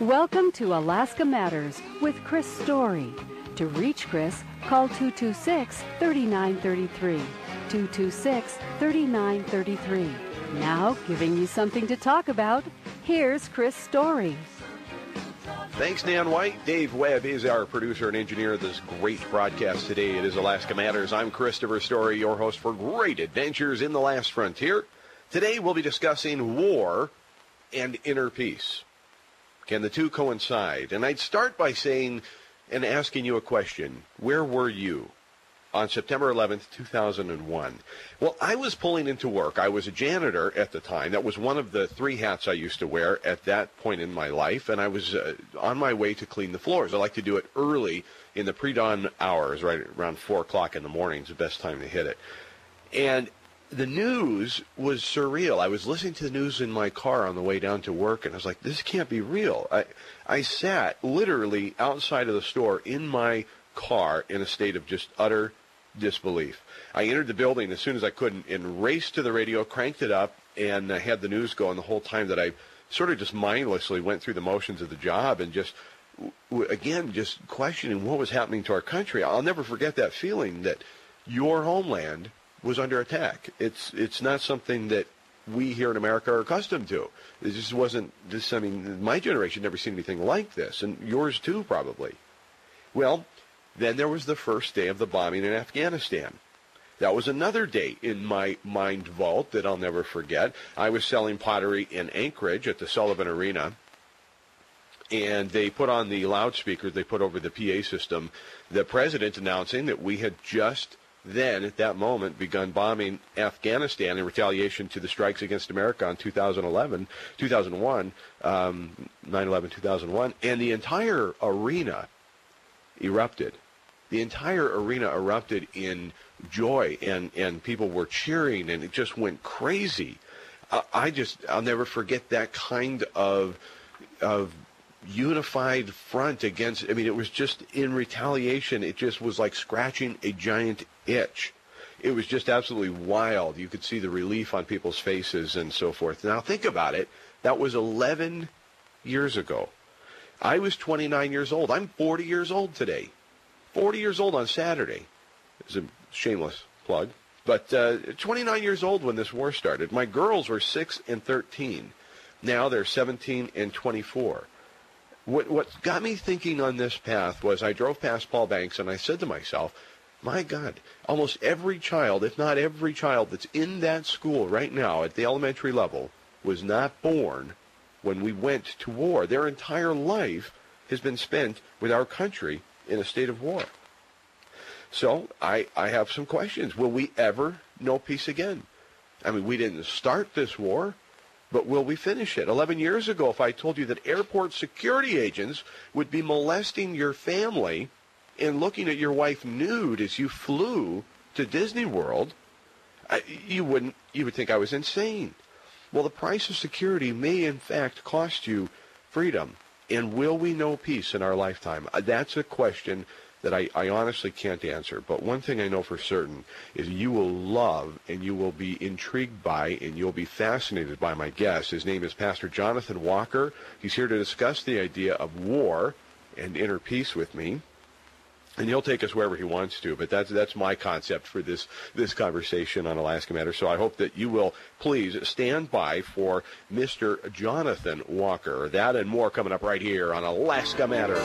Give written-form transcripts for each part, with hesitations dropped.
Welcome to Alaska Matters with Chris Story. To reach Chris, call 226-3933. 226-3933. Now, giving you something to talk about, here's Chris Story. Thanks, Nan White. Dave Webb is our producer and engineer of this great broadcast today. It is Alaska Matters. I'm Christopher Story, your host for Great Adventures in the Last Frontier. Today we'll be discussing war and inner peace. Can the two coincide? And I'd start by saying and asking you a question. Where were you on September 11th, 2001? Well, I was pulling into work. I was a janitor at the time. That was one of the three hats I used to wear at that point in my life, and I was on my way to clean the floors. I like to do it early in the pre-dawn hours, right around 4 o'clock in the morning is the best time to hit it. And the news was surreal. I was listening to the news in my car on the way down to work, and I was like, this can't be real. I sat literally outside of the store in my car in a state of just utter disbelief. I entered the building as soon as I could and raced to the radio, cranked it up, and had the news going the whole time that I sort of just mindlessly went through the motions of the job and just questioning what was happening to our country. I'll never forget that feeling that your homeland was under attack. It's not something that we here in America are accustomed to. It just wasn't this. I mean, my generation never seen anything like this, and yours too, probably. Well, then there was the first day of the bombing in Afghanistan. That was another day in my mind vault that I'll never forget. I was selling pottery in Anchorage at the Sullivan Arena, and they put on the loudspeakers, they put over the PA system, the president announcing that we had just then, at that moment, begun bombing Afghanistan in retaliation to the strikes against America in 2001, 9/11/2001, and the entire arena erupted. The entire arena erupted in joy, and people were cheering, and it just went crazy. I'll never forget that kind of unified front against, I mean, it was just in retaliation. It just was like scratching a giant itch. It was just absolutely wild. You could see the relief on people's faces and so forth. Now think about it. That was 11 years ago. I was 29 years old. I'm 40 years old today. 40 years old on Saturday. It's a shameless plug. But 29 years old when this war started. My girls were 6 and 13. Now they're 17 and 24. What got me thinking on this path was I drove past Paul Banks and I said to myself, my God, almost every child, if not every child that's in that school right now at the elementary level was not born when we went to war. Their entire life has been spent with our country in a state of war. So I have some questions. Will we ever know peace again? I mean, we didn't start this war, but will we finish it? 11 years ago, if I told you that airport security agents would be molesting your family and looking at your wife nude as you flew to Disney World, you would think I was insane. Well, the price of security may, in fact, cost you freedom. And will we know peace in our lifetime? That's a question that I honestly can't answer. But one thing I know for certain is you will love and you will be intrigued by and you'll be fascinated by my guest. His name is Pastor Jonathan Walker. He's here to discuss the idea of war and inner peace with me. And he'll take us wherever he wants to, but that's my concept for this conversation on Alaska Matters. So I hope that you will please stand by for Mr. Jonathan Walker. That and more coming up right here on Alaska Matters.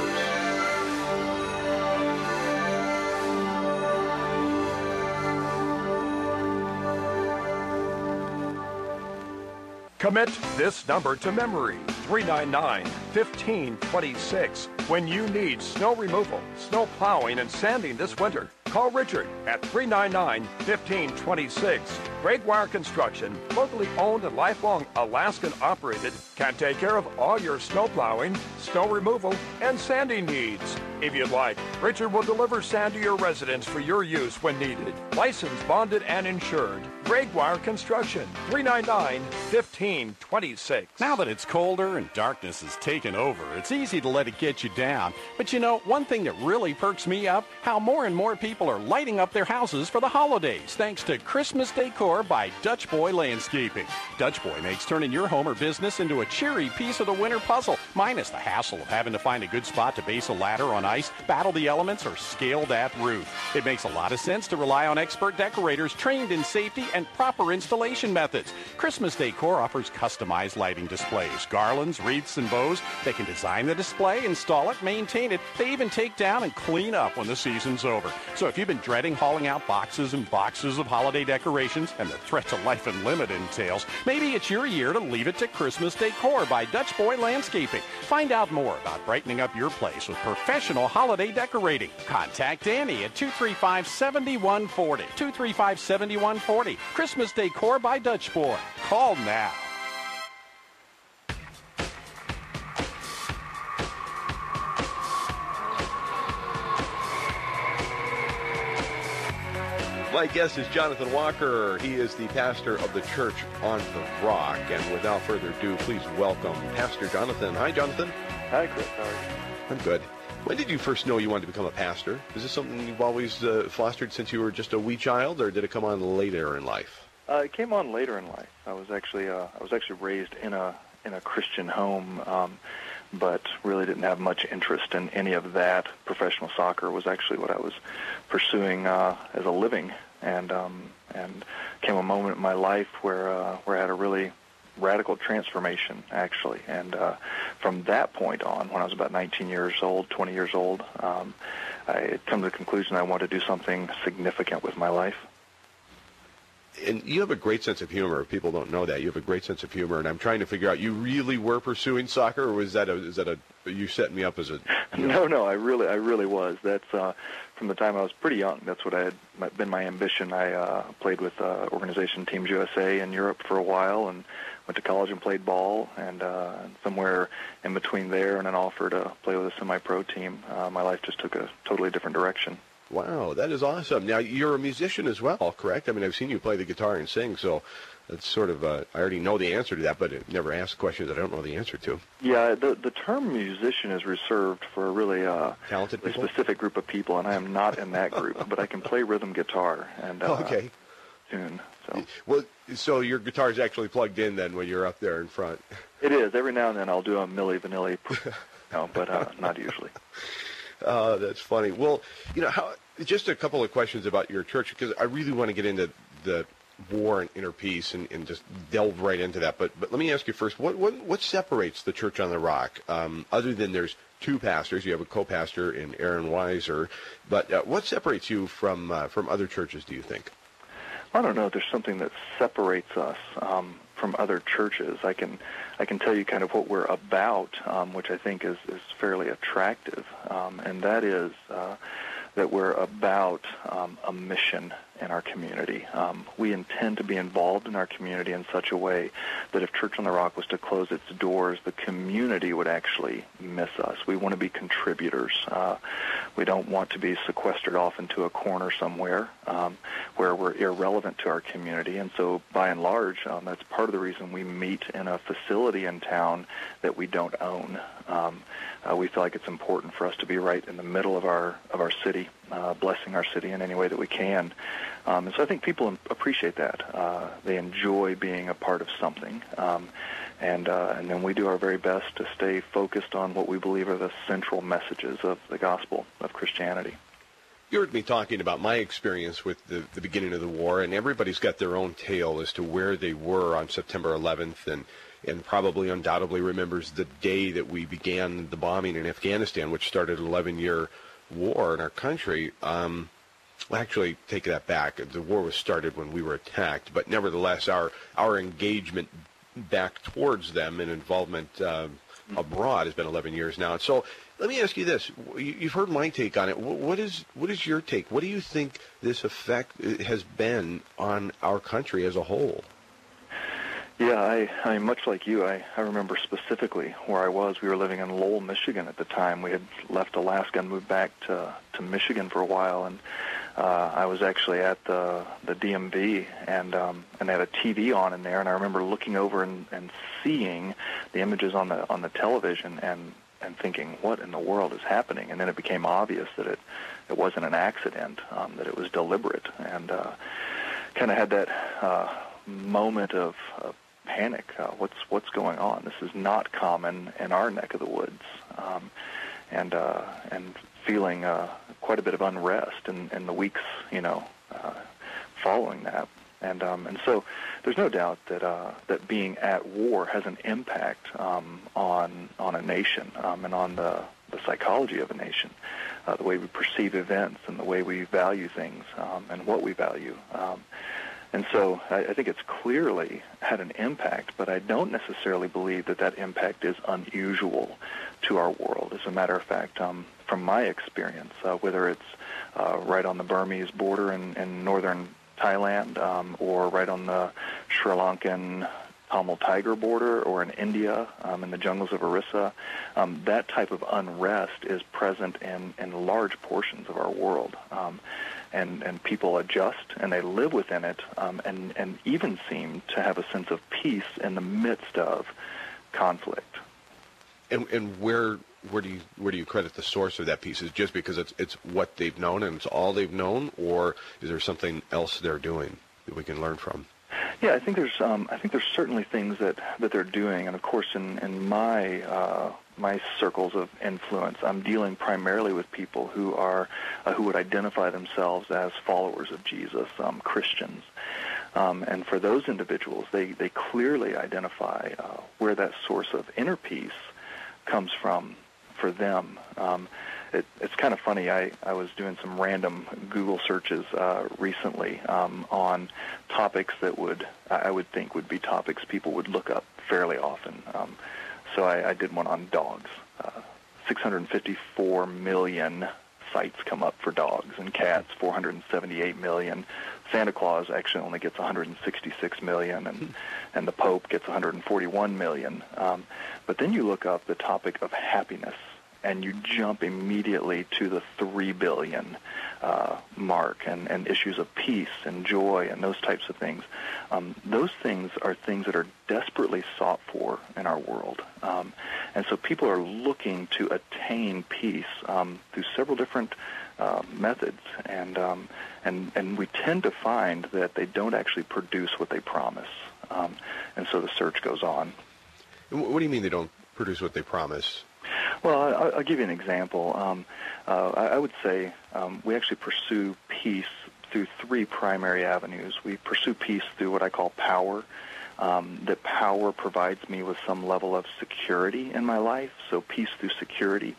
Commit this number to memory, 399-1526. When you need snow removal, snow plowing, and sanding this winter, call Richard at 399-1526. Gregoire Construction, locally owned and lifelong Alaskan operated, can take care of all your snow plowing, snow removal, and sanding needs. If you'd like, Richard will deliver sand to your residence for your use when needed. Licensed, bonded, and insured. Gregoire Construction, 399-1526. Now that it's colder and darkness has taken over, it's easy to let it get you down. But you know, one thing that really perks me up, how more and more people are lighting up their houses for the holidays, thanks to Christmas Decor by Dutch Boy Landscaping. Dutch Boy makes turning your home or business into a cheery piece of the winter puzzle minus the hassle of having to find a good spot to base a ladder on ice, battle the elements, or scale that roof. It makes a lot of sense to rely on expert decorators trained in safety and proper installation methods. Christmas Decor offers customized lighting displays, garlands, wreaths, and bows. They can design the display, install it, maintain it. They even take down and clean up when the season's over. So if you've been dreading hauling out boxes and boxes of holiday decorations and the threat to life and limb it entails, maybe it's your year to leave it to Christmas Decor by Dutch Boy Landscaping. Find out more about brightening up your place with professional holiday decorating. Contact Danny at 235-7140. 235-7140. Christmas Decor by Dutch Boy. Call now. My guest is Jonathan Walker. He is the pastor of the Church on the Rock. And without further ado, please welcome Pastor Jonathan. Hi, Jonathan. Hi, Chris. How are you? I'm good. When did you first know you wanted to become a pastor? Is this something you've always fostered since you were just a wee child, or did it come on later in life? It came on later in life. I was actually raised in a Christian home, but really didn't have much interest in any of that. Professional soccer was actually what I was pursuing as a living, and came a moment in my life where I had a really radical transformation, actually. And from that point on, when I was about 19 years old, 20 years old, I had come to the conclusion I wanted to do something significant with my life. And you have a great sense of humor. People don't know that. You have a great sense of humor, and I'm trying to figure out, you really were pursuing soccer, or was that you setting me up as a... No, I really was. That's from the time I was pretty young. That's what had been my ambition. I played with organization Teams USA in Europe for a while, and went to college and played ball, and somewhere in between there and an offer to play with a semi-pro team, my life just took a totally different direction. Wow, that is awesome. Now, you're a musician as well, correct? I mean, I've seen you play the guitar and sing, so that's sort of, I already know the answer to that, but I never ask questions that I don't know the answer to. Yeah, the term musician is reserved for a really talented people? Specific group of people, and I am not in that group, but I can play rhythm guitar and okay. Tune. So. Well, so your guitar is actually plugged in then when you're up there in front? It is. Every now and then I'll do a Milli Vanilli, but not usually. That's funny. Well, just a couple of questions about your church, because I really want to get into the war and inner peace and just delve right into that. But let me ask you first, what separates the Church on the Rock? Other than there's two pastors, you have a co-pastor in Aaron Weiser, but what separates you from other churches, do you think? I don't know if there's something that separates us from other churches. I can tell you kind of what we're about, which I think is fairly attractive, and that is that we're about a mission in our community. We intend to be involved in our community in such a way that if Church on the Rock was to close its doors, the community would actually miss us. We want to be contributors. We don't want to be sequestered off into a corner somewhere where we're irrelevant to our community. And so, by and large, that's part of the reason we meet in a facility in town that we don't own. We feel like it's important for us to be right in the middle of our city, blessing our city in any way that we can. And so I think people appreciate that. They enjoy being a part of something. And then we do our very best to stay focused on what we believe are the central messages of the gospel of Christianity. You heard me talking about my experience with the beginning of the war, and everybody's got their own tale as to where they were on September 11th, and probably undoubtedly remembers the day that we began the bombing in Afghanistan, which started an 11-year war in our country. Well, actually, take that back. The war was started when we were attacked, but nevertheless, our engagement back towards them and involvement abroad has been 11 years now. And so let me ask you this. You've heard my take on it. What is your take? What do you think this effect has been on our country as a whole? Yeah, I much like you, I remember specifically where I was. We were living in Lowell, Michigan at the time. We had left Alaska and moved back to Michigan for a while, and I was actually at the DMV, and they had a TV on in there, and I remember looking over and seeing the images on the television and thinking, what in the world is happening? And then it became obvious that it wasn't an accident, that it was deliberate, and kind of had that moment of panic. What's going on? This is not common in our neck of the woods, and feeling quite a bit of unrest in the weeks, following that. And so there's no doubt that being at war has an impact on a nation and on the psychology of a nation, the way we perceive events and the way we value things and what we value. And so I think it's clearly had an impact, but I don't necessarily believe that impact is unusual to our world. As a matter of fact, from my experience, whether it's right on the Burmese border in northern Thailand, or right on the Sri Lankan Tamil Tiger border, or in India, in the jungles of Orissa, that type of unrest is present in large portions of our world. And people adjust and they live within it, and even seem to have a sense of peace in the midst of conflict. And where do you credit the source of that peace? Is it just because it's what they've known and it's all they've known, or is there something else they're doing that we can learn from? Yeah, I think there's certainly things that they're doing, and of course in my circles of influence, I'm dealing primarily with people who would identify themselves as followers of Jesus, Christians, and for those individuals, they clearly identify where that source of inner peace comes from for them. It's kind of funny. I was doing some random Google searches recently on topics that I would think would be topics people would look up fairly often. So I did one on dogs. 654 million sites come up for dogs, and cats 478 million. Santa Claus actually only gets 166 million, and the Pope gets 141 million. But then you look up the topic of happiness, and you jump immediately to the 3 billion mark, and issues of peace and joy and those types of things. Those things are things that are desperately sought for in our world. And so people are looking to attain peace through several different methods, and we tend to find that they don't actually produce what they promise. And so the search goes on. What do you mean they don't produce what they promise? Well, I'll give you an example. I would say we actually pursue peace through 3 primary avenues. We pursue peace through what I call power. That power provides me with some level of security in my life, so peace through security.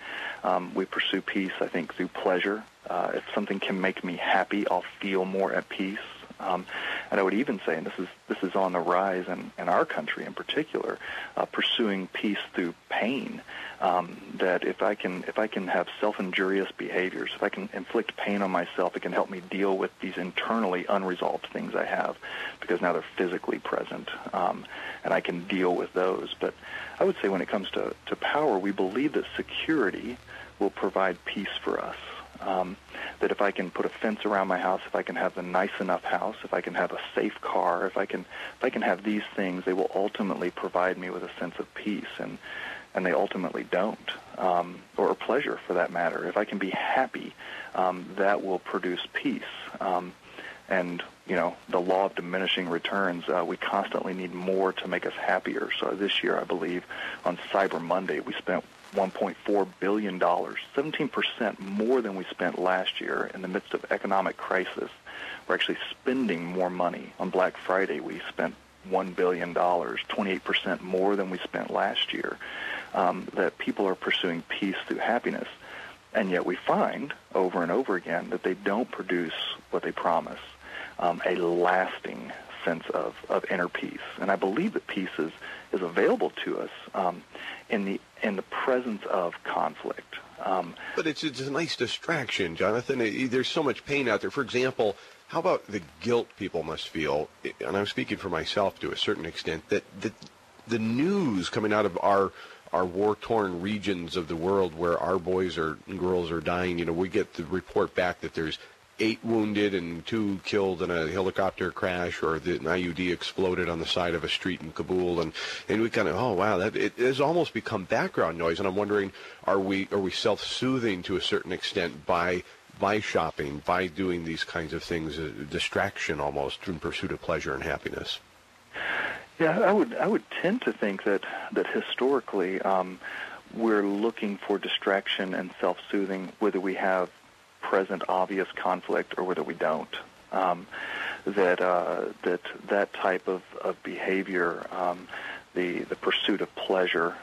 We pursue peace, I think, through pleasure. If something can make me happy, I'll feel more at peace. And I would even say, and this is on the rise in our country in particular, pursuing peace through pain. That if I can have self-injurious behaviors, if I can inflict pain on myself, it can help me deal with these internally unresolved things I have, because now they're physically present, and I can deal with those. But I would say when it comes to power, we believe that security will provide peace for us. That if I can put a fence around my house, if I can have a nice enough house, if I can have a safe car, if I can have these things, they will ultimately provide me with a sense of peace, and they ultimately don't, or pleasure for that matter. If I can be happy, that will produce peace. And the law of diminishing returns, we constantly need more to make us happier. So this year, I believe, on Cyber Monday, we spent $1.4 billion, 17% more than we spent last year in the midst of economic crisis. We're actually spending more money. On Black Friday, we spent $1 billion, 28% more than we spent last year. That people are pursuing peace through happiness. And yet we find over and over again that they don't produce what they promise, a lasting sense of inner peace. And I believe that peace is available to us in the presence of conflict. But it's a nice distraction, Jonathan. There's so much pain out there. For example, how about the guilt people must feel, and I'm speaking for myself to a certain extent, that the news coming out of our war-torn regions of the world where our boys and girls are dying, we get the report back that there's 8 wounded and 2 killed in a helicopter crash, or an IUD exploded on the side of a street in Kabul, and we kind of, oh wow, that it has almost become background noise. And I'm wondering, are we self-soothing to a certain extent by shopping, by doing these kinds of things, a distraction almost in pursuit of pleasure and happiness? Yeah, I would tend to think that historically we're looking for distraction and self-soothing, whether we have present obvious conflict or whether we don't. That type of behavior, the pursuit of pleasure,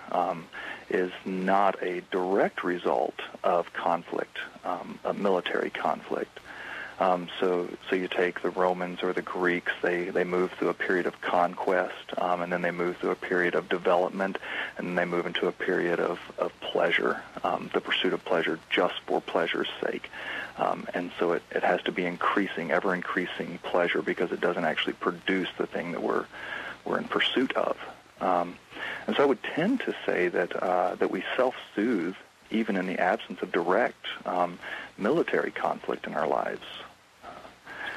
is not a direct result of conflict, a military conflict. So you take the Romans or the Greeks, they move through a period of conquest, and then they move through a period of development, and then they move into a period of pleasure, the pursuit of pleasure just for pleasure's sake. And so it has to be ever-increasing pleasure because it doesn't actually produce the thing that we're in pursuit of. And so I would tend to say that we self-soothe even in the absence of direct military conflict in our lives.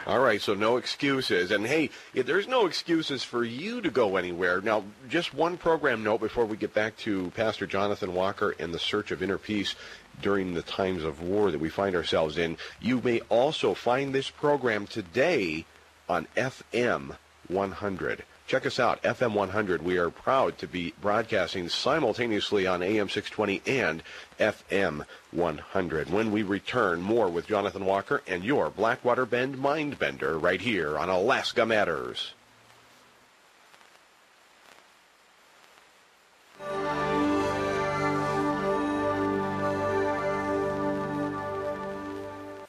All right, so no excuses. And, hey, there's no excuses for you to go anywhere. Now, just one program note before we get back to Pastor Jonathan Walker and the search of inner peace during the times of war that we find ourselves in. You may also find this program today on FM 100. Check us out, FM 100. We are proud to be broadcasting simultaneously on AM 620 and FM 100. When we return, more with Jonathan Walker and your Blackwater Bend Mindbender right here on Alaska Matters.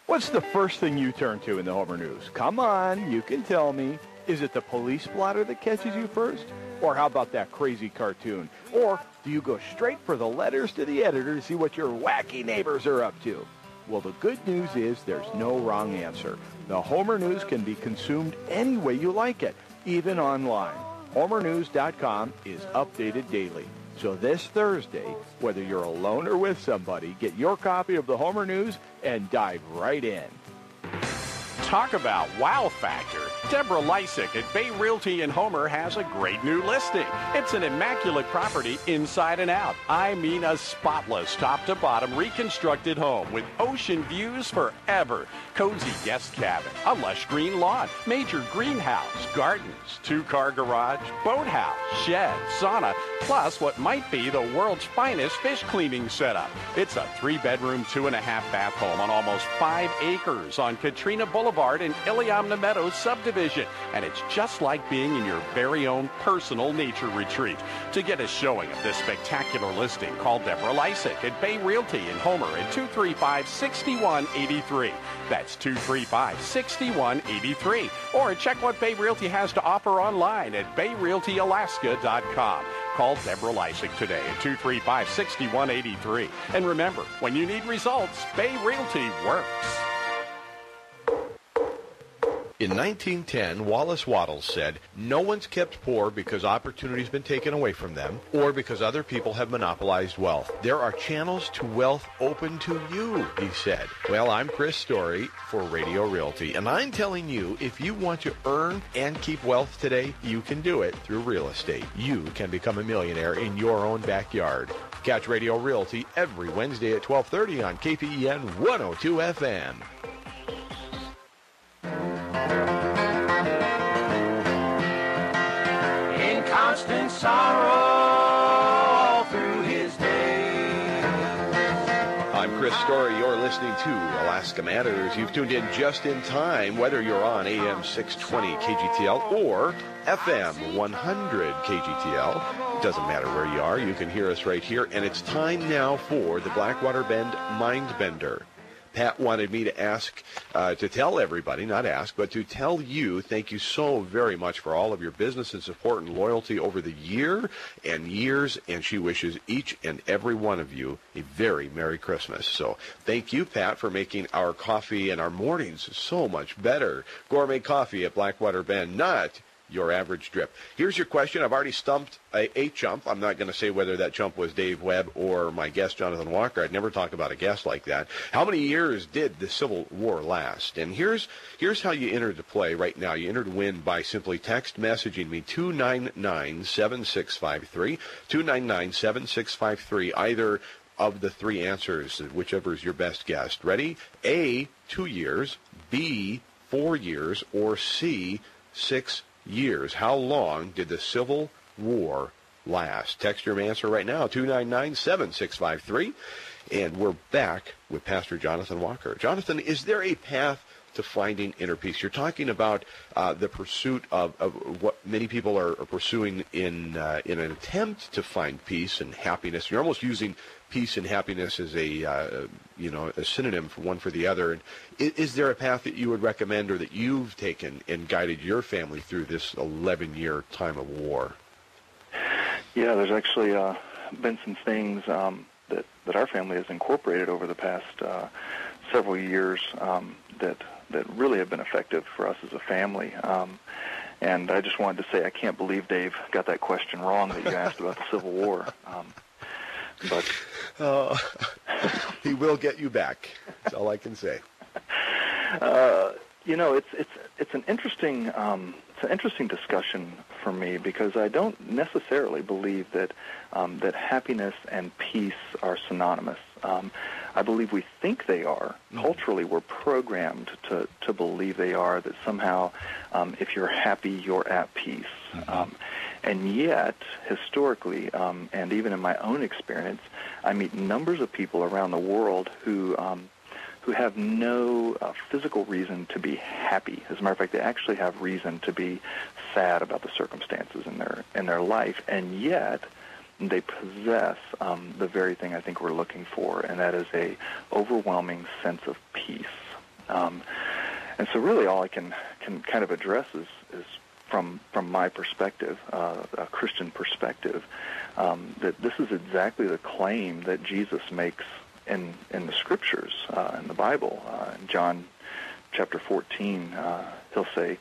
What's the first thing you turn to in the Homer News? Come on, you can tell me. Is it the police blotter that catches you first? Or how about that crazy cartoon? Or do you go straight for the letters to the editor to see what your wacky neighbors are up to? Well, the good news is there's no wrong answer. The Homer News can be consumed any way you like it, even online. HomerNews.com is updated daily. So this Thursday, whether you're alone or with somebody, get your copy of the Homer News and dive right in. Talk about wow factor. Deborah Lysick at Bay Realty in Homer has a great new listing. It's an immaculate property inside and out. I mean a spotless top-to-bottom reconstructed home with ocean views forever. Cozy guest cabin, a lush green lawn, major greenhouse, gardens, 2-car garage, boathouse, shed, sauna, plus what might be the world's finest fish cleaning setup. It's a 3-bedroom, 2.5-bath home on almost 5 acres on Katrina Boulevard in Iliamna Meadows subdivision. And it's just like being in your very own personal nature retreat. To get a showing of this spectacular listing, call Deborah Lysick at Bay Realty in Homer at 235-6183. That's 235-6183. Or check what Bay Realty has to offer online at BayRealtyAlaska.com. Call Deborah Lysick today at 235-6183. And remember, when you need results, Bay Realty works. In 1910, Wallace Wattles said, "No one's kept poor because opportunity's been taken away from them or because other people have monopolized wealth. There are channels to wealth open to you," he said. Well, I'm Chris Story for Radio Realty, and I'm telling you, if you want to earn and keep wealth today, you can do it through real estate. You can become a millionaire in your own backyard. Catch Radio Realty every Wednesday at 12:30 on KPEN 102 FM. In constant sorrow through his day. I'm Chris Story. You're listening to Alaska Matters. You've tuned in just in time, whether you're on AM 620 KGTL or FM 100 KGTL. It doesn't matter where you are. You can hear us right here. And it's time now for the Blackwater Bend Mindbender. Pat wanted me to ask, to tell everybody, not ask, but to tell you, thank you so very much for all of your business and support and loyalty over the year and years, and she wishes each and every one of you a very Merry Christmas. So thank you, Pat, for making our coffee and our mornings so much better. Gourmet coffee at Blackwater Bend, not your average drip. Here's your question. I've already stumped a chump. I'm not going to say whether that chump was Dave Webb or my guest, Jonathan Walker. I'd never talk about a guest like that. How many years did the Civil War last? And here's how you enter to play right now. You enter to win by simply text messaging me 299-7653, 299-7653, either of the three answers, whichever is your best guess. Ready? A, 2 years, B, 4 years, or C, 6 years. How long did the Civil War last? Text your answer right now, 299-7653. And we're back with Pastor Jonathan Walker. Jonathan, is there a path to finding inner peace? You're talking about the pursuit of what many people are pursuing in an attempt to find peace and happiness. You're almost using peace and happiness as a synonym for one for the other. And is there a path that you would recommend or that you've taken and guided your family through this 11-year time of war? Yeah, there's actually been some things that our family has incorporated over the past several years that really have been effective for us as a family. And I just wanted to say I can't believe Dave got that question wrong that you asked about the Civil War. But he will get you back. That's all I can say. It's an interesting discussion for me, because I don't necessarily believe that that happiness and peace are synonymous. I believe we think they are. Culturally, we're programmed to believe they are, that somehow if you're happy, you're at peace. And yet, historically, and even in my own experience, I meet numbers of people around the world who have no physical reason to be happy. As a matter of fact, they actually have reason to be sad about the circumstances in their life, and yet they possess the very thing I think we're looking for, and that is a overwhelming sense of peace. And so really all I can kind of address is from my perspective, a Christian perspective, that this is exactly the claim that Jesus makes in the Scriptures, in the Bible. In John chapter 14, he'll say,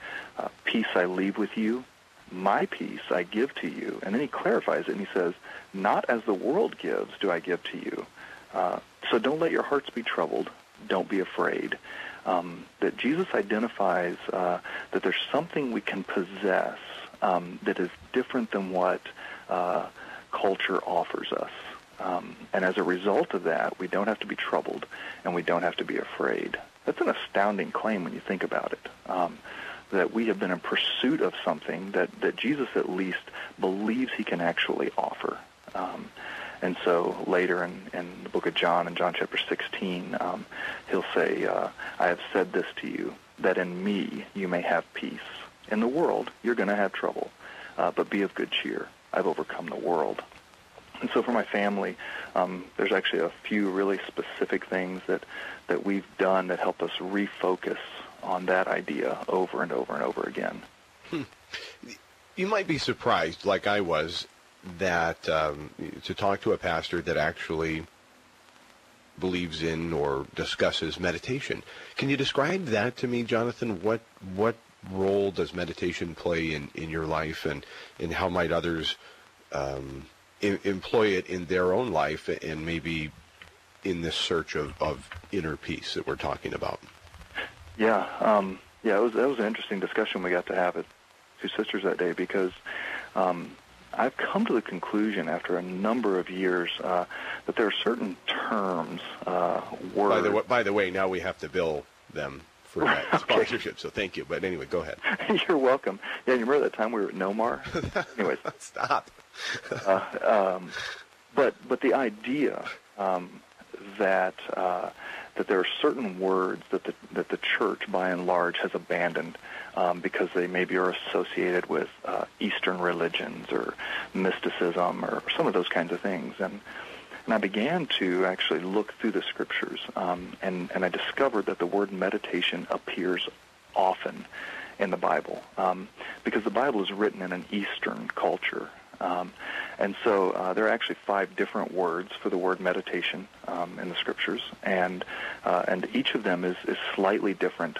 peace I leave with you, my peace I give to you. And then he clarifies it, and he says, not as the world gives do I give to you. So don't let your hearts be troubled. Don't be afraid. That Jesus identifies that there's something we can possess that is different than what culture offers us. And as a result of that, we don't have to be troubled, and we don't have to be afraid. That's an astounding claim when you think about it, that we have been in pursuit of something that Jesus at least believes he can actually offer. And so later in the book of John, in John chapter 16, he'll say, I have said this to you, that in me you may have peace. In the world, you're going to have trouble, but be of good cheer. I've overcome the world. And so for my family, there's actually a few really specific things that we've done that help us refocus on that idea over and over and over again. You might be surprised, like I was, that to talk to a pastor that actually believes in or discusses meditation. Can you describe that to me, Jonathan? What role does meditation play in your life, and how might others employ it in their own life, and maybe in this search of inner peace that we're talking about? Yeah, that was an interesting discussion we got to have at Two Sisters that day, because I've come to the conclusion after a number of years that there are certain terms, words. By the way, now we have to bill them for that sponsorship, so thank you. But anyway, go ahead. You're welcome. Yeah, you remember that time we were at Nomar? Anyways. Stop. But the idea that there are certain words that the church, by and large, has abandoned because they maybe are associated with Eastern religions or mysticism or some of those kinds of things. And I began to actually look through the Scriptures, and I discovered that the word meditation appears often in the Bible, because the Bible is written in an Eastern culture. And so there are actually 5 different words for the word meditation in the Scriptures, and each of them is slightly different.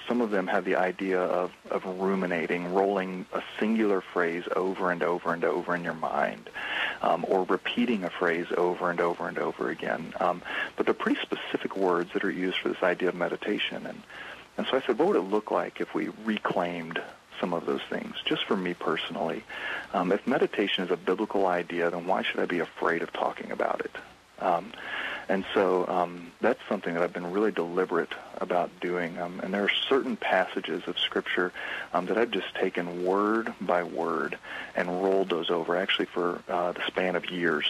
Some of them have the idea of ruminating, rolling a singular phrase over and over and over in your mind, or repeating a phrase over and over and over again. But they're pretty specific words that are used for this idea of meditation. And so I said, what would it look like if we reclaimed some of those things, just for me personally? If meditation is a biblical idea, then why should I be afraid of talking about it? And so that's something that I've been really deliberate about doing. And there are certain passages of Scripture that I've just taken word by word and rolled those over, actually for the span of years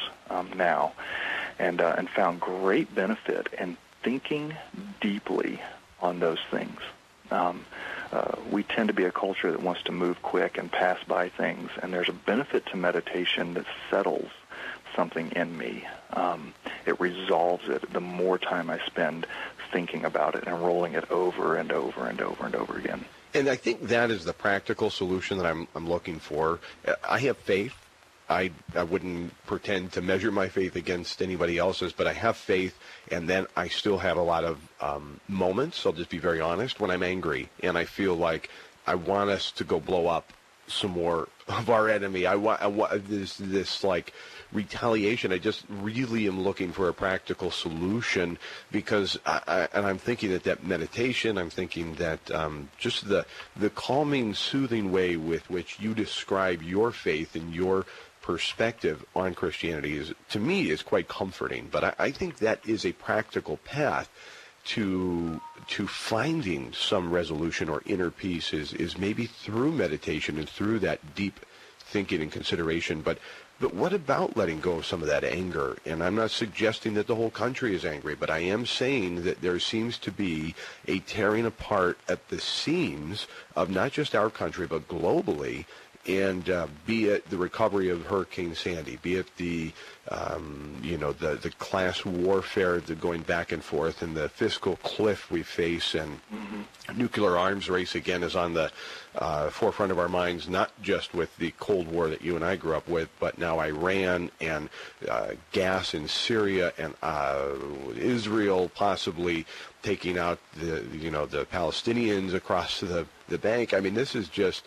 now, and found great benefit in thinking deeply on those things. We tend to be a culture that wants to move quick and pass by things, and there's a benefit to meditation that settles something in me. It resolves it the more time I spend thinking about it and rolling it over and over and over and over again. And I think that is the practical solution that I'm looking for. I have faith. I wouldn't pretend to measure my faith against anybody else's, but I have faith, and then I still have a lot of moments, I'll just be very honest, when I'm angry, and I feel like I want us to go blow up some more of our enemy. I want this like retaliation. I just really am looking for a practical solution, because I'm thinking that meditation, I'm thinking that just the calming, soothing way with which you describe your faith and your perspective on Christianity is, to me, is quite comforting. But I think that is a practical path to finding some resolution or inner peace is maybe through meditation and through that deep thinking and consideration. But what about letting go of some of that anger? And I'm not suggesting that the whole country is angry, but I am saying that there seems to be a tearing apart at the seams of not just our country, but globally. And be it the recovery of Hurricane Sandy, be it the class warfare, the going back and forth, and the fiscal cliff we face, and nuclear arms race again is on the forefront of our minds, not just with the Cold War that you and I grew up with, but now Iran and gas in Syria and Israel possibly taking out the Palestinians across the bank. I mean, this is just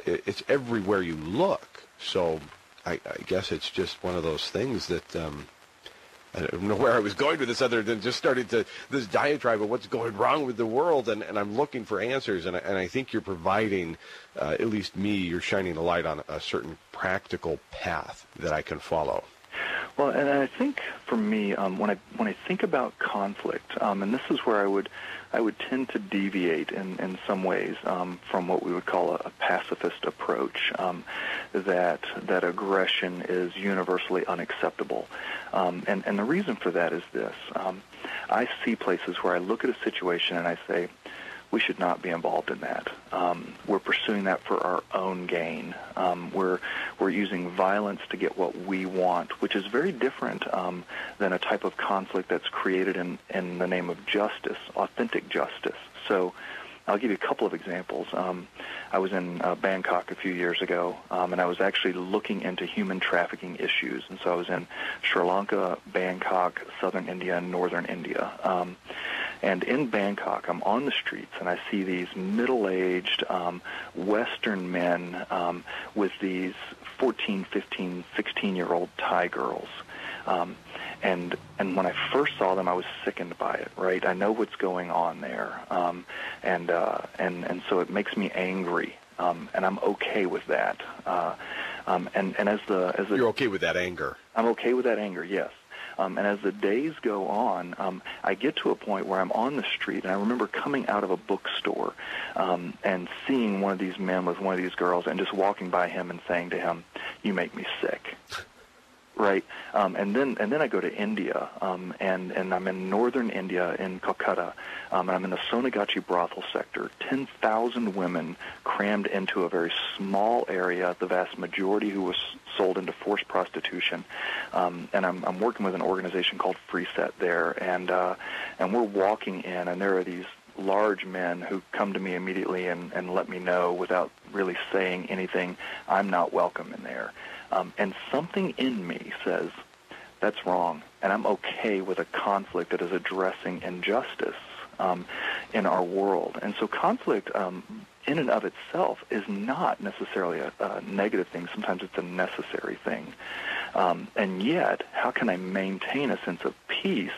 it's everywhere you look. So I guess it's just one of those things that I don't know where I was going with this other than just started this diatribe of what's going wrong with the world, and I'm looking for answers, and I think you're providing, at least me, you're shining a light on a certain practical path that I can follow. Well, and I think for me, when I think about conflict, and this is where I would tend to deviate in some ways from what we would call a pacifist approach, that aggression is universally unacceptable. And the reason for that is this. I see places where I look at a situation and I say, we should not be involved in that. We're pursuing that for our own gain. We're using violence to get what we want, which is very different than a type of conflict that's created in the name of justice, authentic justice. So I'll give you a couple of examples. I was in Bangkok a few years ago, and I was actually looking into human trafficking issues. And so I was in Sri Lanka, Bangkok, southern India, and northern India. And in Bangkok, I'm on the streets, and I see these middle-aged Western men with these 14, 15, 16-year-old Thai girls. And when I first saw them, I was sickened by it, right? I know what's going on there. And so it makes me angry, and I'm okay with that. And as You're okay with that anger? I'm okay with that anger, yes. And as the days go on, I get to a point where I'm on the street, and I remember coming out of a bookstore and seeing one of these men with one of these girls and just walking by him and saying to him, "You make me sick." Right, and then I go to India, and I'm in northern India in Calcutta, and I'm in the Sonagachi brothel sector. 10,000 women crammed into a very small area. The vast majority who was sold into forced prostitution, and I'm working with an organization called Free Set there, and we're walking in, and there are these large men who come to me immediately and let me know without really saying anything, I'm not welcome in there. And something in me says, that's wrong, and I'm okay with a conflict that is addressing injustice in our world. And so conflict in and of itself is not necessarily a negative thing. Sometimes it's a necessary thing. And yet, how can I maintain a sense of peace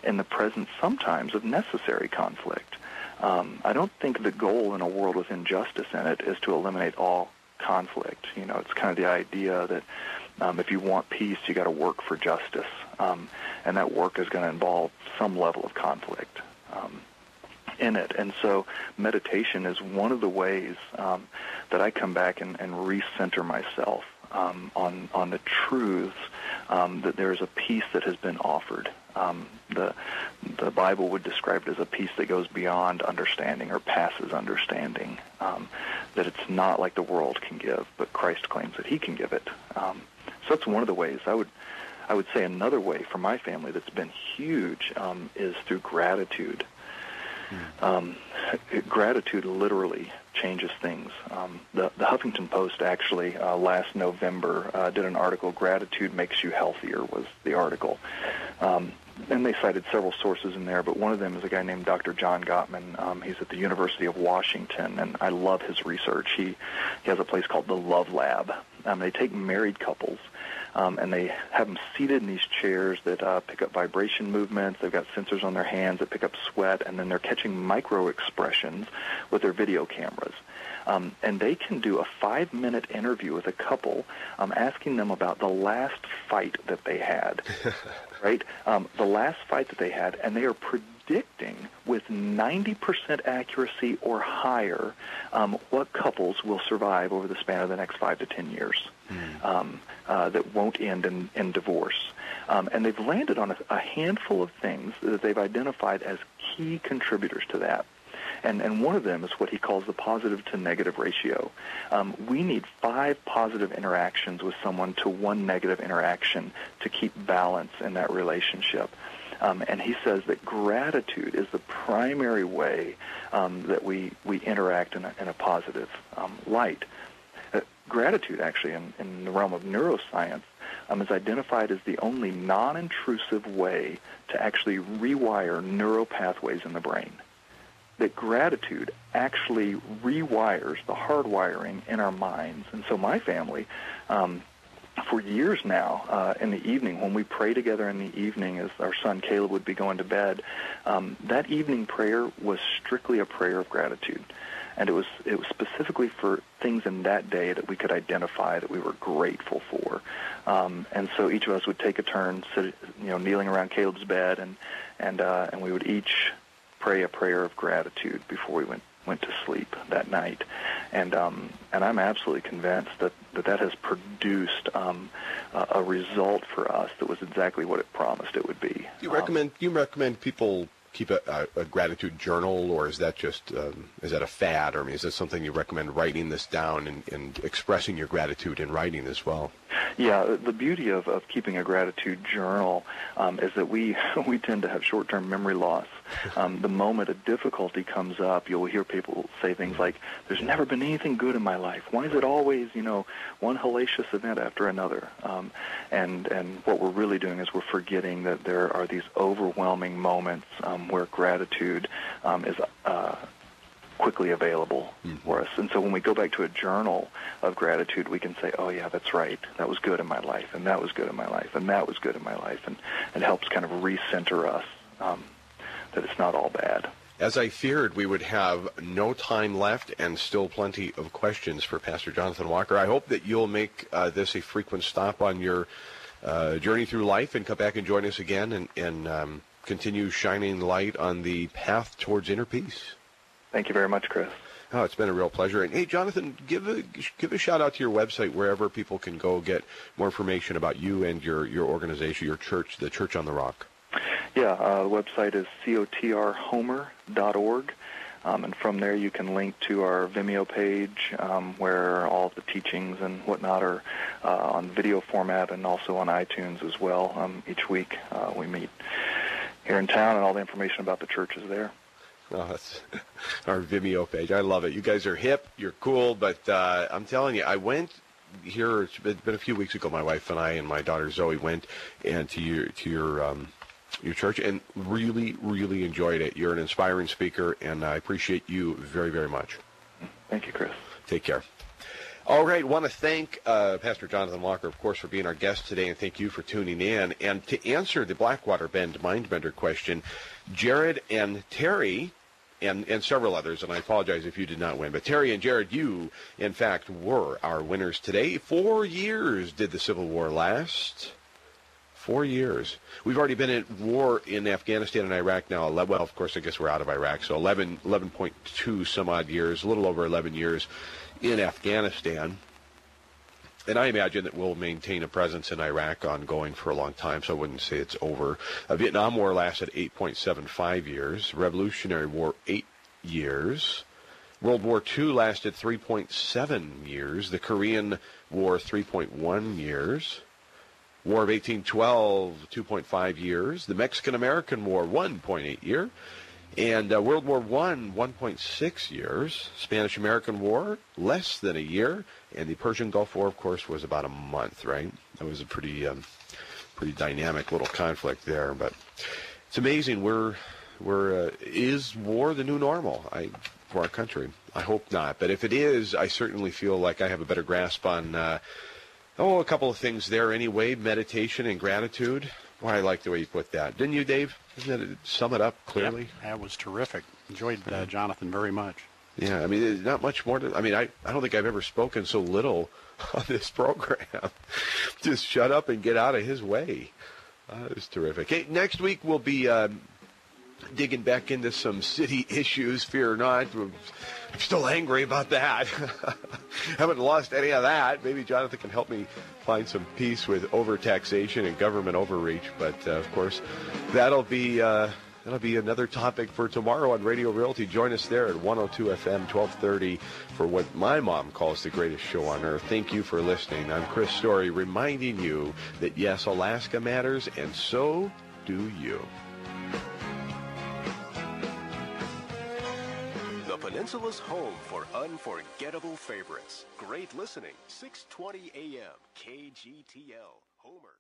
in the presence sometimes of necessary conflict? I don't think the goal in a world with injustice in it is to eliminate all conflict. You know, it's kind of the idea that If you want peace, you got to work for justice, and that work is going to involve some level of conflict in it. And so meditation is one of the ways that I come back and recenter myself on the truths that there is a peace that has been offered. The Bible would describe it as a peace that goes beyond understanding or passes understanding, that it's not like the world can give, but Christ claims that he can give it. So that's one of the ways. I would say another way for my family that's been huge is through gratitude. Gratitude literally changes things. The Huffington Post actually last November did an article, "Gratitude Makes You Healthier" was the article. And they cited several sources in there, but one of them is a guy named Dr. John Gottman. He's at the University of Washington, and I love his research. He has a place called the Love Lab. They take married couples, and they have them seated in these chairs that pick up vibration movements. They've got sensors on their hands that pick up sweat, and then they're catching micro expressions with their video cameras. And they can do a 5-minute interview with a couple, asking them about the last fight that they had, right? The last fight that they had, and they are predicting with 90% accuracy or higher what couples will survive over the span of the next 5 to 10 years that won't end in divorce. And they've landed on a handful of things that they've identified as key contributors to that. And one of them is what he calls the positive to negative ratio. We need 5 positive interactions with someone to 1 negative interaction to keep balance in that relationship. And he says that gratitude is the primary way that we interact in a positive light. Gratitude, actually, in the realm of neuroscience, is identified as the only non-intrusive way to actually rewire neural pathways in the brain. That gratitude actually rewires the hardwiring in our minds. And so my family, for years now, in the evening, when we pray together in the evening as our son Caleb would be going to bed, that evening prayer was strictly a prayer of gratitude. And it was specifically for things in that day that we could identify that we were grateful for. And so each of us would take a turn, kneeling around Caleb's bed, and we would each pray a prayer of gratitude before we went to sleep that night. And I'm absolutely convinced that has produced a result for us that was exactly what it promised it would be. Do you recommend people keep a gratitude journal, or is that just is that a fad? Or is that something you recommend writing this down and expressing your gratitude in writing as well? Yeah, the beauty of keeping a gratitude journal is that we tend to have short-term memory loss. The moment a difficulty comes up, you'll hear people say things like, "There's never been anything good in my life. Why is it always, one hellacious event after another?" And what we're really doing is we're forgetting that there are these overwhelming moments where gratitude is quickly available for us. And so when we go back to a journal of gratitude, we can say, "Oh yeah, that's right. That was good in my life, and that was good in my life, and that was good in my life," and it helps kind of recenter us that it's not all bad. As I feared, we would have no time left and still plenty of questions for Pastor Jonathan Walker. I hope that you'll make this a frequent stop on your journey through life and come back and join us again and continue shining light on the path towards inner peace. Thank you very much, Chris. Oh, it's been a real pleasure. And hey, Jonathan, give a shout out to your website wherever people can go get more information about you and your organization, your church, the Church on the Rock. Yeah, the website is cotrhomer.org, and from there you can link to our Vimeo page where all of the teachings and whatnot are on video format and also on iTunes as well. Each week we meet here in town, and all the information about the church is there. Oh, that's our Vimeo page. I love it. You guys are hip, you're cool, but I'm telling you, I went here, it's been a few weeks ago, my wife and I and my daughter Zoe went to your church and really, really enjoyed it. You're an inspiring speaker, and I appreciate you very, very much. Thank you, Chris. Take care. All right, want to thank Pastor Jonathan Walker, of course, for being our guest today, and thank you for tuning in. And to answer the Blackwater Bend Mindbender question, Jared and Terry and several others, and I apologize if you did not win. But Terry and Jared, you, in fact, were our winners today. 4 years did the Civil War last. 4 years. We've already been at war in Afghanistan and Iraq now. Well, of course, I guess we're out of Iraq, so 11.2 some odd years, a little over 11 years in Afghanistan. And I imagine that we'll maintain a presence in Iraq ongoing for a long time, so I wouldn't say it's over. Vietnam War lasted 8.75 years. Revolutionary War, 8 years. World War II lasted 3.7 years. The Korean War, 3.1 years. War of 1812, 2.5 years. The Mexican-American War, 1.8 year. And World War I, 1.6 years. Spanish-American War, less than a year. And the Persian Gulf War, of course, was about a month, right? That was a pretty dynamic little conflict there. But it's amazing. Is war the new normal for our country? I hope not. But if it is, I certainly feel like I have a better grasp on, a couple of things there anyway. Meditation and gratitude. Well, I like the way you put that. Didn't you, Dave? Doesn't that sum it up clearly? Yep, that was terrific. Enjoyed Jonathan very much. Yeah, I mean, there's not much more to... I mean, I don't think I've ever spoken so little on this program. Just shut up and get out of his way. That was terrific. Hey, next week we'll be digging back into some city issues. Fear not. I'm still angry about that. Haven't lost any of that. Maybe Jonathan can help me find some peace with overtaxation and government overreach. But, of course, that'll be another topic for tomorrow on Radio Realty. Join us there at 102 FM, 1230 for what my mom calls the greatest show on earth. Thank you for listening. I'm Chris Story, reminding you that, yes, Alaska matters, and so do you. The Peninsula's home for unforgettable favorites. Great listening, 620 AM, KGTL, Homer.